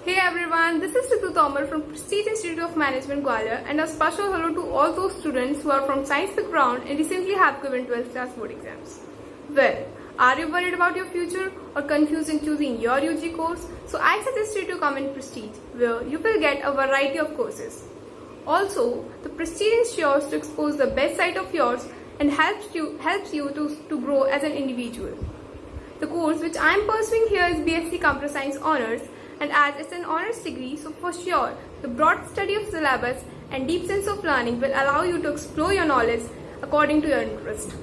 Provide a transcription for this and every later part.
Hey everyone, this is Ritu Tomar from Prestige Institute of Management Gwalior, and a special hello to all those students who are from science background and recently have given 12th class board exams. Well, are you worried about your future or confused in choosing your UG course? So I suggest you to come in Prestige, where you will get a variety of courses. Also, the Prestige ensures to expose the best side of yours and helps you to grow as an individual. The course which I am pursuing here is BSc Computer Science Honours, and as it's an honours degree, so for sure, the broad study of syllabus and deep sense of learning will allow you to explore your knowledge according to your interest.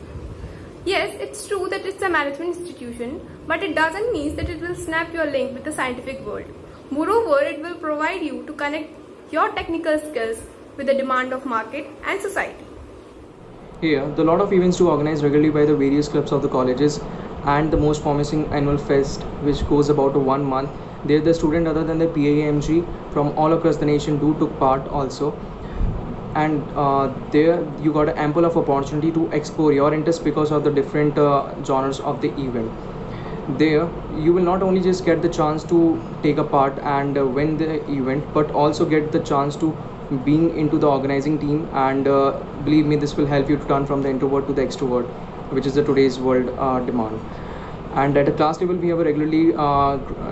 Yes, it's true that it's a management institution, but it doesn't mean that it will snap your link with the scientific world. Moreover, it will provide you to connect your technical skills with the demand of market and society. Here, the lot of events to organize regularly by the various clubs of the colleges and the most promising annual fest which goes about 1 month. There the student other than the PIAMG from all across the nation took part also, and there you got an ample of opportunity to explore your interest because of the different genres of the event. There you will not only just get the chance to take a part and win the event, but also get the chance to being into the organizing team, and believe me, this will help you to turn from the introvert to the extrovert, which is the today's world demand. And at a class level, we have regularly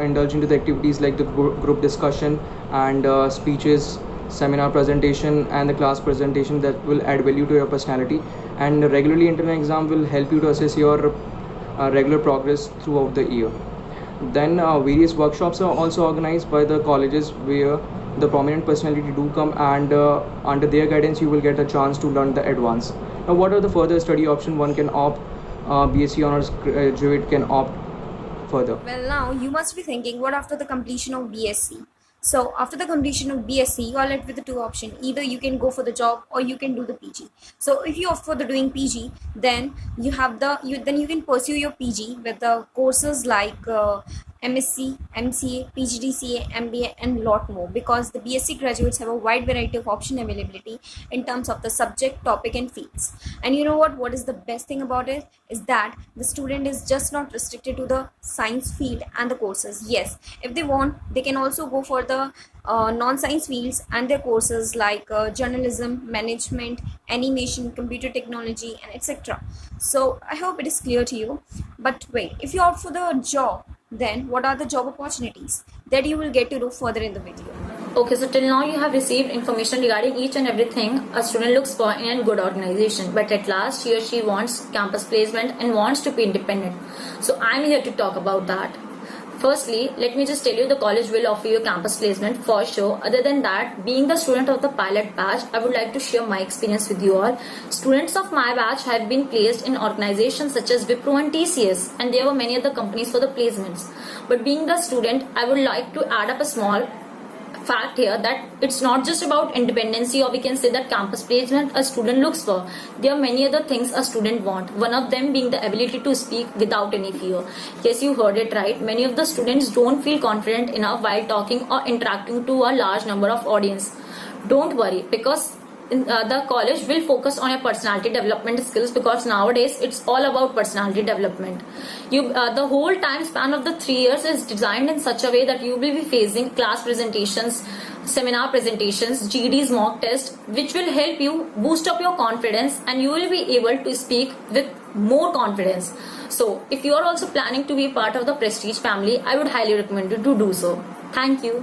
indulged into the activities like the group discussion and speeches, seminar presentation, and the class presentation that will add value to your personality. And regularly internal exam will help you to assess your regular progress throughout the year. Then various workshops are also organized by the colleges where the prominent personality do come, and under their guidance you will get a chance to learn the advance. Now, what are the further study options one can opt? BSc Honours graduate can opt further. Well, now you must be thinking, what after the completion of BSc? So after the completion of BSc, you are left with the two options. Either you can go for the job or you can do the PG. So if you opt for the doing PG, then you can pursue your PG with the courses like MSc, MCA, PGDCA, MBA, and lot more, because the BSc graduates have a wide variety of option availability in terms of the subject, topic, and fields. And you know what is the best thing about it is that the student is just not restricted to the science field and the courses. Yes, if they want, they can also go for the non-science fields and their courses like journalism, management, animation, computer technology, and etc. So I hope it is clear to you. But wait, if you opt for the job, then what are the job opportunities that you will get to know further in the video. Okay, so till now you have received information regarding each and everything a student looks for in a good organization, but at last he or she wants campus placement and wants to be independent. So I'm here to talk about that. Firstly, let me just tell you, the college will offer you campus placement for sure. Other than that, being the student of the pilot batch, I would like to share my experience with you all. Students of my batch have been placed in organizations such as Wipro and TCS, and there were many other companies for the placements. But being the student, I would like to add up a small fact here that it's not just about independency, or we can say that campus placement a student looks for. There are many other things a student want, one of them being the ability to speak without any fear. Yes, you heard it right. Many of the students don't feel confident enough while talking or interacting to a large number of audience. Don't worry, because the college will focus on your personality development skills, because nowadays it's all about personality development. The whole time span of the 3 years is designed in such a way that you will be facing class presentations, seminar presentations, GD's mock test, which will help you boost up your confidence, and you will be able to speak with more confidence. So if you are also planning to be part of the Prestige family, I would highly recommend you to do so. Thank you.